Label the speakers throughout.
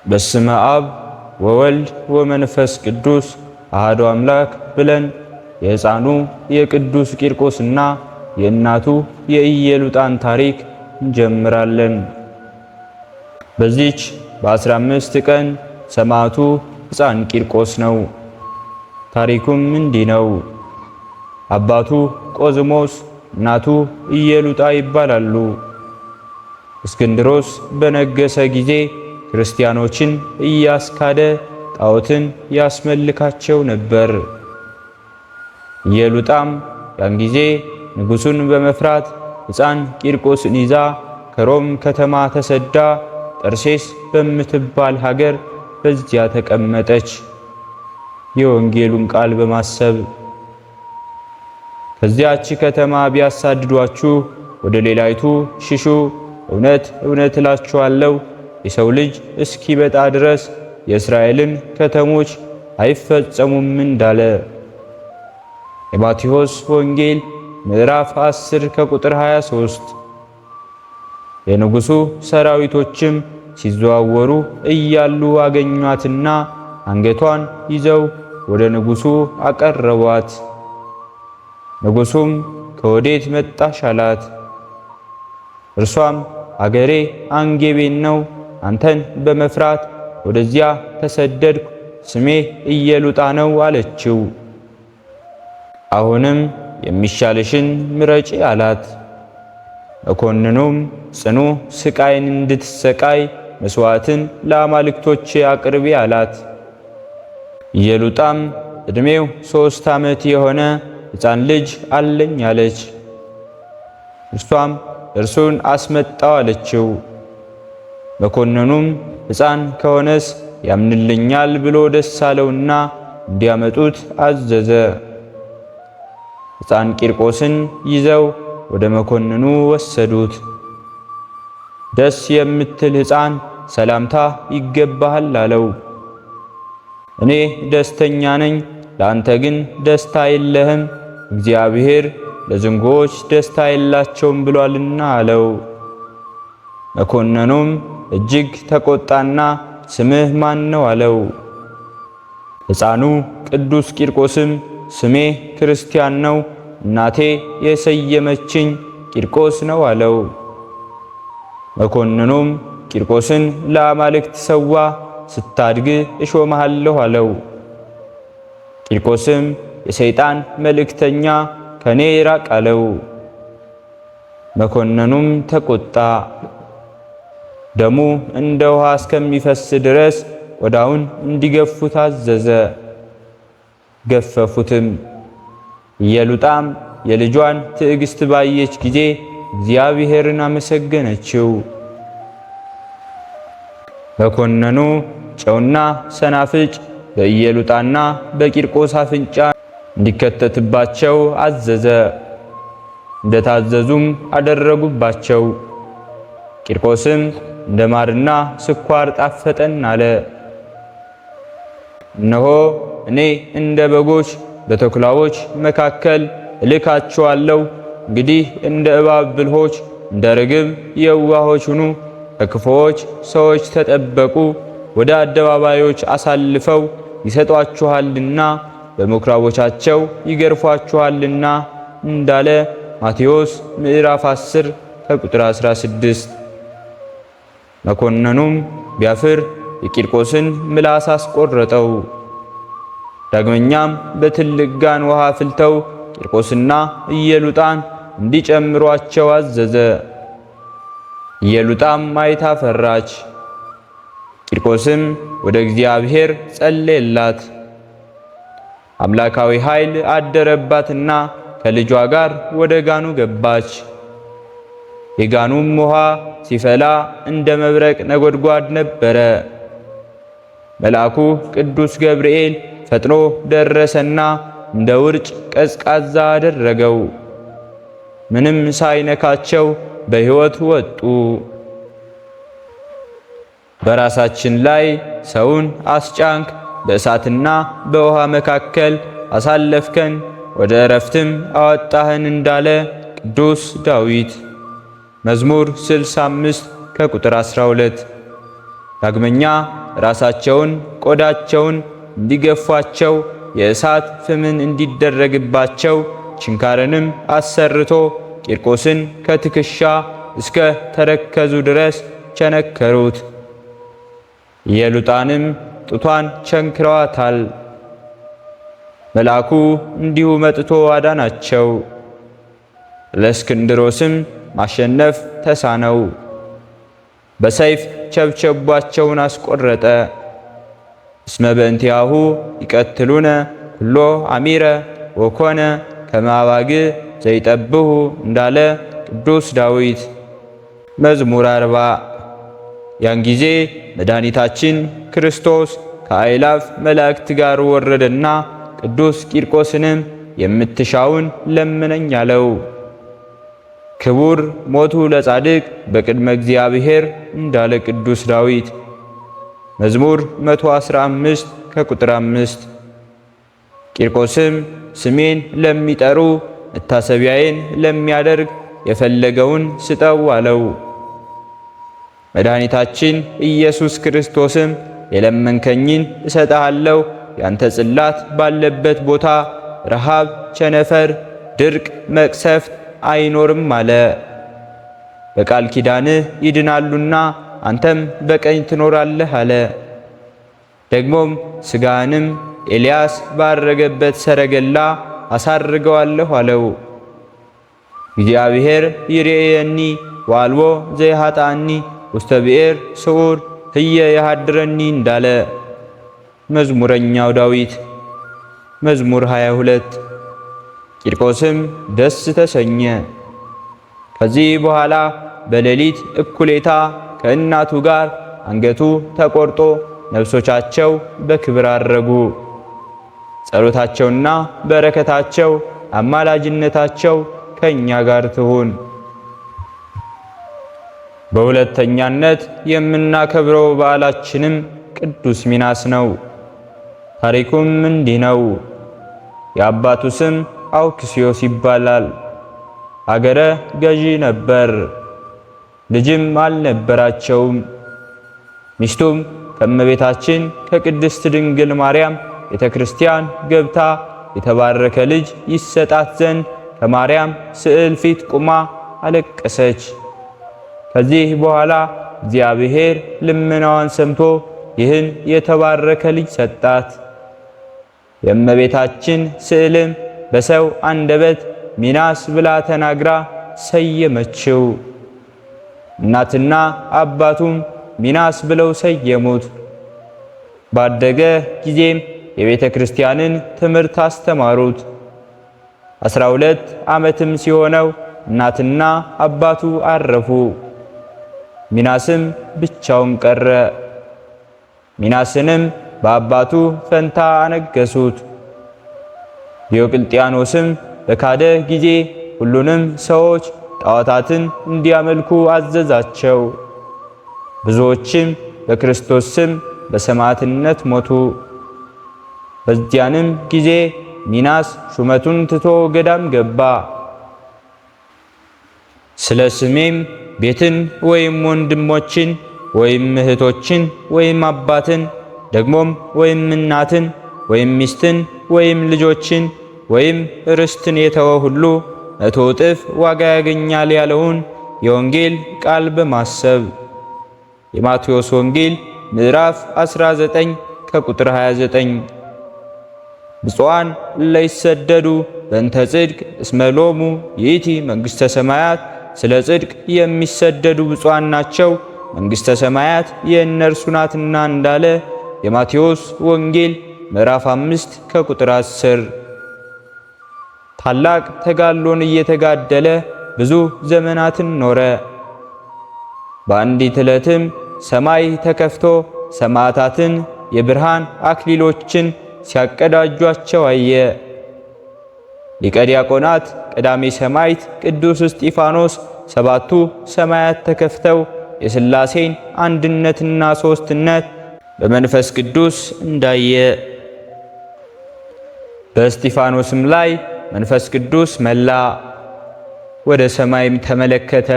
Speaker 1: በስመ አብ ወወልድ ወመንፈስ ቅዱስ አሐዱ አምላክ ብለን የሕፃኑ የቅዱስ ቂርቆስና የእናቱ የኢየሉጣን ታሪክ እንጀምራለን። በዚች በ15 ቀን ሰማዕቱ ሕፃን ቂርቆስ ነው። ታሪኩም እንዲህ ነው። አባቱ ቆዝሞስ እናቱ ኢየሉጣ ይባላሉ። እስክንድሮስ በነገሰ ጊዜ ክርስቲያኖችን እያስካደ ጣዖትን ያስመልካቸው ነበር። ኢየሉጣም ያን ጊዜ ንጉሡን በመፍራት ሕፃን ቂርቆስን ይዛ ከሮም ከተማ ተሰዳ ጠርሴስ በምትባል ሀገር በዚያ ተቀመጠች። የወንጌሉን ቃል በማሰብ ከዚያች ከተማ ቢያሳድዷችሁ ወደ ሌላይቱ ሽሹ፣ እውነት እውነት እላችኋለሁ የሰው ልጅ እስኪመጣ ድረስ የእስራኤልን ከተሞች አይፈጸሙም እንዳለ። የማቴዎስ ወንጌል ምዕራፍ 10 ከቁጥር 23። የንጉሡ ሰራዊቶችም ሲዘዋወሩ እያሉ አገኟትና አንገቷን ይዘው ወደ ንጉሡ አቀረቧት። ንጉሡም ከወዴት መጣሽ አላት። እርሷም አገሬ አንጌቤን ነው፣ አንተን በመፍራት ወደዚያ ተሰደድኩ፣ ስሜ ኢየሉጣ ነው አለችው። አሁንም የሚሻልሽን ምረጪ አላት። መኮንኑም ጽኑ ስቃይን እንድትሰቃይ መስዋዕትን ለአማልክቶቼ አቅርቢ አላት። ኢየሉጣም ዕድሜው 3 ዓመት የሆነ ሕፃን ልጅ አለኝ አለች። እርሷም እርሱን አስመጣው አለችው። መኮንኑም ሕፃን ከሆነስ ያምንልኛል ብሎ ደስ አለውና እንዲያመጡት አዘዘ። ሕፃን ቂርቆስን ይዘው ወደ መኮንኑ ወሰዱት። ደስ የምትል ሕፃን ሰላምታ ይገባሃል አለው። እኔ ደስተኛ ነኝ፣ ለአንተ ግን ደስታ የለህም፣ እግዚአብሔር ለዝንጎዎች ደስታ የላቸውም ብሏልና አለው። መኮንኑም እጅግ ተቆጣና ስምህ ማን ነው አለው። ሕፃኑ ቅዱስ ቂርቆስም ስሜ ክርስቲያን ነው፣ እናቴ የሰየመችኝ ቂርቆስ ነው አለው። መኮንኑም ቂርቆስን ለአማልክት ሰዋ፣ ስታድግ እሾምሃለሁ አለው። ቂርቆስም የሰይጣን መልእክተኛ ከኔ ራቅ አለው። መኮንኑም ተቆጣ። ደሙ እንደ ውሃ እስከሚፈስ ድረስ ቆዳውን እንዲገፉት አዘዘ። ገፈፉትም። ኢየሉጣም የልጇን ትዕግስት ባየች ጊዜ እግዚአብሔርን አመሰገነችው። መኮንኑ ጨውና ሰናፍጭ በኢየሉጣና በቂርቆስ አፍንጫ እንዲከተትባቸው አዘዘ። እንደታዘዙም አደረጉባቸው። ቂርቆስም እንደ ማርና ስኳር ጣፈጠን አለ። እነሆ እኔ እንደ በጎች በተኩላዎች መካከል እልካችኋለሁ። እንግዲህ እንደ እባብ ብልሆች፣ እንደ ርግብ የዋሆች ሁኑ። ከክፉዎች ሰዎች ተጠበቁ፣ ወደ አደባባዮች አሳልፈው ይሰጧችኋልና በምኵራቦቻቸው ይገርፏችኋልና እንዳለ ማቴዎስ ምዕራፍ 10 ከቁጥር 16። መኮንኑም ቢያፍር የቂርቆስን ምላስ አስቆረጠው። ዳግመኛም በትልቅ ጋን ውሃ አፍልተው ቂርቆስና ኢየሉጣን እንዲጨምሯቸው አዘዘ። ኢየሉጣም አይታ ፈራች። ቂርቆስም ወደ እግዚአብሔር ጸለየላት። አምላካዊ ኃይል አደረባትና ከልጇ ጋር ወደ ጋኑ ገባች። የጋኑም ውሃ ሲፈላ እንደ መብረቅ ነጎድጓድ ነበረ። መልአኩ ቅዱስ ገብርኤል ፈጥኖ ደረሰና እንደ ውርጭ ቀዝቃዛ አደረገው። ምንም ሳይነካቸው በሕይወት ወጡ። በራሳችን ላይ ሰውን አስጫንክ፣ በእሳትና በውሃ መካከል አሳለፍከን፣ ወደ ዕረፍትም አወጣህን እንዳለ ቅዱስ ዳዊት መዝሙር 65 ከቁጥር 12። ዳግመኛ ራሳቸውን ቆዳቸውን እንዲገፏቸው የእሳት ፍምን እንዲደረግባቸው ችንካርንም አሰርቶ ቂርቆስን ከትከሻ እስከ ተረከዙ ድረስ ቸነከሩት። ኢየሉጣንም ጡቷን ቸንክረዋታል። መልአኩ እንዲሁ መጥቶ አዳናቸው። ለእስክንድሮስም ማሸነፍ ተሳነው። በሰይፍ ቸብቸቧቸውን አስቆረጠ። እስመ በእንቲአሁ ይቀትሉነ ኩሎ አሚረ ወኮነ ከመ አባግዕ ዘይጠብሑ እንዳለ ቅዱስ ዳዊት መዝሙር 40። ያን ጊዜ መድኃኒታችን ክርስቶስ ከአእላፍ መላእክት ጋር ወረደና ቅዱስ ቂርቆስንም የምትሻውን ለምነኝ አለው። ክቡር ሞቱ ለጻድቅ በቅድመ እግዚአብሔር እንዳለ ቅዱስ ዳዊት መዝሙር 115 ከቁጥር 5። ቂርቆስም ስሜን ለሚጠሩ መታሰቢያዬን ለሚያደርግ የፈለገውን ስጠው አለው። መድኃኒታችን ኢየሱስ ክርስቶስም የለመንከኝን እሰጥሃለሁ፣ ያንተ ጽላት ባለበት ቦታ ረሃብ፣ ቸነፈር፣ ድርቅ፣ መቅሰፍት አይኖርም አለ። በቃል ኪዳንህ ይድናሉና አንተም በቀኝ ትኖራለህ አለ። ደግሞም ሥጋህንም ኤልያስ ባረገበት ሰረገላ አሳርገዋለሁ አለው። እግዚአብሔር ይሬየኒ ወአልቦ ዘይሃጣኒ ውስተ ብኤር ስዑር ህየ ያሃድረኒ እንዳለ መዝሙረኛው ዳዊት መዝሙር 22። ቂርቆስም ደስ ተሰኘ። ከዚህ በኋላ በሌሊት እኩሌታ ከእናቱ ጋር አንገቱ ተቆርጦ ነፍሶቻቸው በክብር አረጉ። ጸሎታቸውና በረከታቸው አማላጅነታቸው ከእኛ ጋር ትሁን። በሁለተኛነት የምናከብረው በዓላችንም ቅዱስ ሚናስ ነው። ታሪኩም እንዲህ ነው። የአባቱ ስም አውክስዮስ ይባላል። አገረ ገዢ ነበር። ልጅም አልነበራቸውም። ሚስቱም ከእመቤታችን ከቅድስት ድንግል ማርያም ቤተ ክርስቲያን ገብታ የተባረከ ልጅ ይሰጣት ዘንድ ከማርያም ስዕል ፊት ቁማ አለቀሰች። ከዚህ በኋላ እግዚአብሔር ልመናዋን ሰምቶ ይህን የተባረከ ልጅ ሰጣት። የእመቤታችን ስዕልም በሰው አንደበት ሚናስ ብላ ተናግራ ሰየመችው። እናትና አባቱም ሚናስ ብለው ሰየሙት። ባደገ ጊዜም የቤተ ክርስቲያንን ትምህርት አስተማሩት። 12 ዓመትም ሲሆነው እናትና አባቱ አረፉ። ሚናስም ብቻውን ቀረ። ሚናስንም በአባቱ ፈንታ አነገሱት። ዲዮቅልጥያኖስም በካደ ጊዜ ሁሉንም ሰዎች ጣዖታትን እንዲያመልኩ አዘዛቸው። ብዙዎችም በክርስቶስ ስም በሰማዕትነት ሞቱ። በዚያንም ጊዜ ሚናስ ሹመቱን ትቶ ገዳም ገባ። ስለ ስሜም ቤትን ወይም ወንድሞችን ወይም እህቶችን ወይም አባትን ደግሞም ወይም እናትን ወይም ሚስትን ወይም ልጆችን ወይም ርስትን የተወ ሁሉ 100 እጥፍ ዋጋ ያገኛል ያለውን የወንጌል ቃል በማሰብ የማቴዎስ ወንጌል ምዕራፍ 19 ከቁጥር 29። ብፁዓን ለይሰደዱ በእንተ ጽድቅ እስመ ሎሙ ይእቲ መንግሥተ ሰማያት፣ ስለ ጽድቅ የሚሰደዱ ብፁዓን ናቸው መንግሥተ ሰማያት የእነርሱ ናትና እንዳለ የማቴዎስ ወንጌል ምዕራፍ 5 ከቁጥር 10። ታላቅ ተጋድሎን እየተጋደለ ብዙ ዘመናትን ኖረ። በአንዲት ዕለትም ሰማይ ተከፍቶ ሰማዕታትን የብርሃን አክሊሎችን ሲያቀዳጇቸው አየ። ሊቀ ዲያቆናት ቀዳሜ ሰማዕት ቅዱስ እስጢፋኖስ 7ቱ ሰማያት ተከፍተው የሥላሴን አንድነትና ሦስትነት በመንፈስ ቅዱስ እንዳየ፣ በእስጢፋኖስም ላይ መንፈስ ቅዱስ መላ። ወደ ሰማይም ተመለከተ።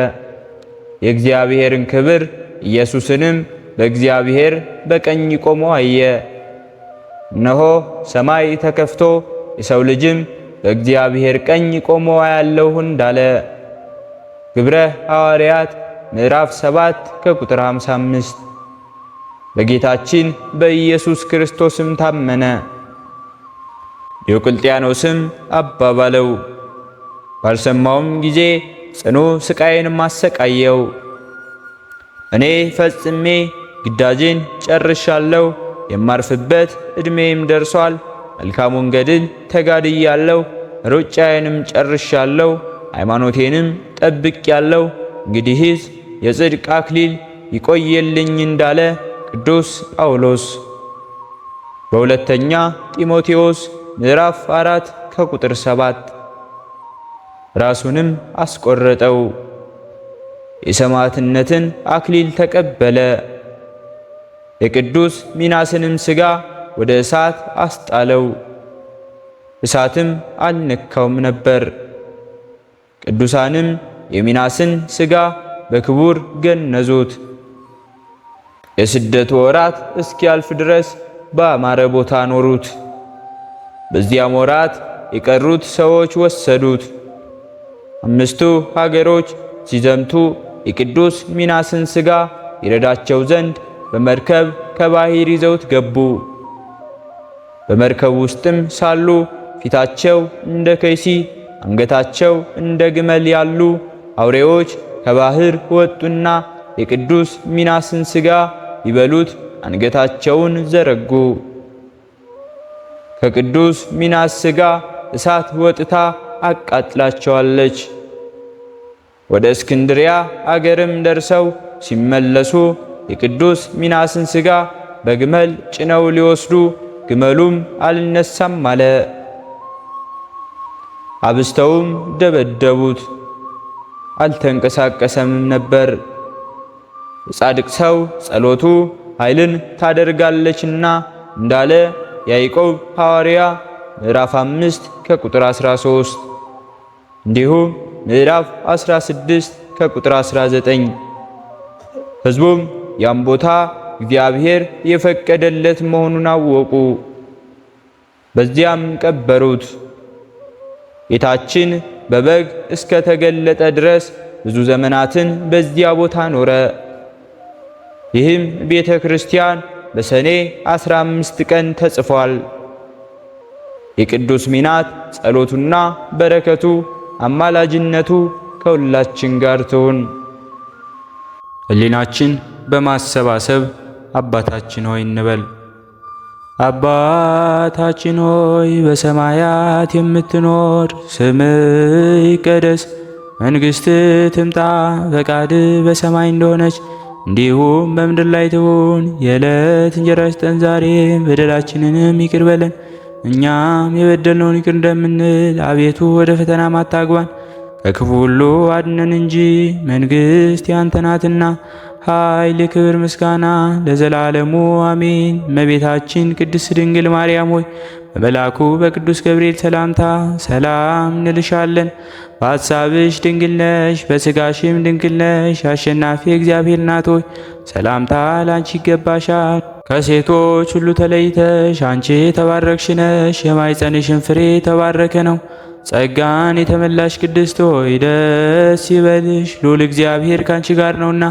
Speaker 1: የእግዚአብሔርን ክብር ኢየሱስንም በእግዚአብሔር በቀኝ ቆሞ አየ። እነሆ ሰማይ ተከፍቶ የሰው ልጅም በእግዚአብሔር ቀኝ ቆሞ አያለሁ እንዳለ። ግብረ ሐዋርያት ምዕራፍ 7 ከቁጥር 55። በጌታችን በኢየሱስ ክርስቶስም ታመነ። ዲዮቅልጥያኖስም አባባለው። ባልሰማውም ጊዜ ጽኑ ስቃይን ማሰቃየው። እኔ ፈጽሜ ግዳጄን ጨርሻለሁ፣ የማርፍበት ዕድሜም ደርሷል። መልካሙን ገድል ተጋድያለሁ፣ ሩጫዬንም ጨርሻለሁ፣ ሃይማኖቴንም ጠብቄያለሁ። እንግዲህስ የጽድቅ አክሊል ይቆየልኝ እንዳለ ቅዱስ ጳውሎስ በሁለተኛ ጢሞቴዎስ ምዕራፍ 4 ከቁጥር 7። ራሱንም አስቆረጠው፣ የሰማዕትነትን አክሊል ተቀበለ። የቅዱስ ሚናስንም ሥጋ ወደ እሳት አስጣለው፣ እሳትም አልነካውም ነበር። ቅዱሳንም የሚናስን ሥጋ በክቡር ገነዙት። የስደቱ ወራት እስኪያልፍ ድረስ በአማረ ቦታ ኖሩት። በዚያም ወራት የቀሩት ሰዎች ወሰዱት። 5ቱ ሀገሮች ሲዘምቱ የቅዱስ ሚናስን ሥጋ ይረዳቸው ዘንድ በመርከብ ከባሕር ይዘውት ገቡ። በመርከብ ውስጥም ሳሉ ፊታቸው እንደ ከይሲ አንገታቸው እንደ ግመል ያሉ አውሬዎች ከባሕር ወጡና የቅዱስ ሚናስን ሥጋ ይበሉት አንገታቸውን ዘረጉ። ከቅዱስ ሚናስ ሥጋ እሳት ወጥታ አቃጥላቸዋለች። ወደ እስክንድሪያ አገርም ደርሰው ሲመለሱ የቅዱስ ሚናስን ሥጋ በግመል ጭነው ሊወስዱ ግመሉም አልነሳም አለ። አብስተውም ደበደቡት፣ አልተንቀሳቀሰምም ነበር። የጻድቅ ሰው ጸሎቱ ኃይልን ታደርጋለችና እንዳለ ያዕቆብ ሐዋርያ ምዕራፍ 5 ከቁጥር 13፣ እንዲሁም ምዕራፍ 16 ከቁጥር 19። ሕዝቡም ያን ቦታ እግዚአብሔር የፈቀደለት መሆኑን አወቁ። በዚያም ቀበሩት። ጌታችን በበግ እስከ ተገለጠ ድረስ ብዙ ዘመናትን በዚያ ቦታ ኖረ። ይህም ቤተ ክርስቲያን በሰኔ 15 ቀን ተጽፏል። የቅዱስ ሚናስ ጸሎቱና በረከቱ አማላጅነቱ ከሁላችን ጋር ትሁን። ሕሊናችን በማሰባሰብ አባታችን ሆይ እንበል። አባታችን ሆይ በሰማያት የምትኖር፣ ስምህ ይቀደስ፣ መንግሥትህ ትምጣ፣ ፈቃድህ በሰማይ እንደሆነች እንዲሁም በምድር ላይ ትሁን። የዕለት እንጀራችንን ስጠን ዛሬ፣ በደላችንንም ይቅር በለን እኛም የበደልነውን ይቅር እንደምንል፣ አቤቱ ወደ ፈተናም አታግባን ከክፉ ሁሉ አድነን እንጂ መንግሥት ያንተ ናትና ኃይል፣ ክብር፣ ምስጋና ለዘላለሙ አሜን። እመቤታችን ቅድስት ድንግል ማርያም ሆይ በመልአኩ በቅዱስ ገብርኤል ሰላምታ ሰላም እንልሻለን። በሐሳብሽ ድንግል ነሽ፣ በሥጋሽም ድንግል ነሽ። አሸናፊ እግዚአብሔር እናት ሆይ ሰላምታ ላንቺ ይገባሻል። ከሴቶች ሁሉ ተለይተሽ አንቺ የተባረክሽ ነሽ፣ የማኅፀንሽን ፍሬ የተባረከ ነው። ጸጋን የተመላሽ ቅድስት ሆይ ደስ ይበልሽ፣ ልዑል እግዚአብሔር ካንቺ ጋር ነውና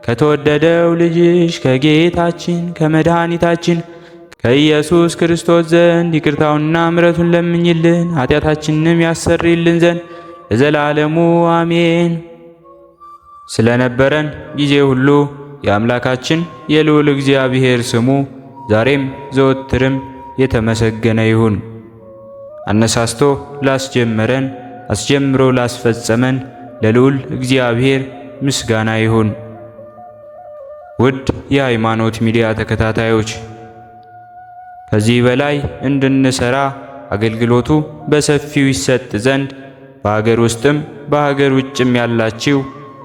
Speaker 1: ከተወደደው ልጅሽ ከጌታችን ከመድኃኒታችን ከኢየሱስ ክርስቶስ ዘንድ ይቅርታውንና ምሕረቱን ለምኝልን ኃጢአታችንንም ያሰርይልን ዘንድ ለዘላለሙ አሜን። ስለነበረን ጊዜ ሁሉ የአምላካችን የልዑል እግዚአብሔር ስሙ ዛሬም ዘወትርም የተመሰገነ ይሁን። አነሳስቶ ላስጀመረን አስጀምሮ ላስፈጸመን ለልዑል እግዚአብሔር ምስጋና ይሁን። ውድ የሃይማኖት ሚዲያ ተከታታዮች ከዚህ በላይ እንድንሰራ አገልግሎቱ በሰፊው ይሰጥ ዘንድ በሀገር ውስጥም በሀገር ውጭም ያላችሁ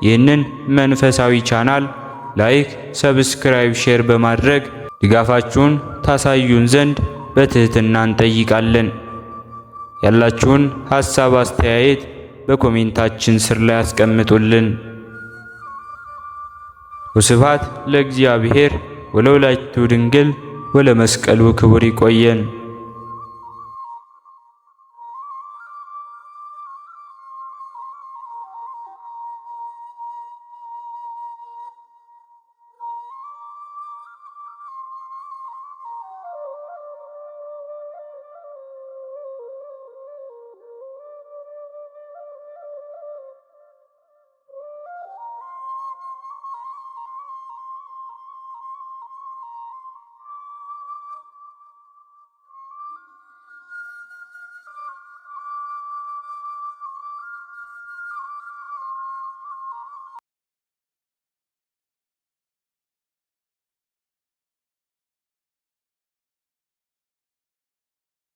Speaker 1: ይህንን መንፈሳዊ ቻናል ላይክ፣ ሰብስክራይብ፣ ሼር በማድረግ ድጋፋችሁን ታሳዩን ዘንድ በትህትና እንጠይቃለን። ያላችሁን ሐሳብ አስተያየት በኮሜንታችን ስር ላይ አስቀምጡልን። ወስብሐት ለእግዚአብሔር ወለወላዲቱ ድንግል ወለመስቀሉ ክቡር። ይቆየን።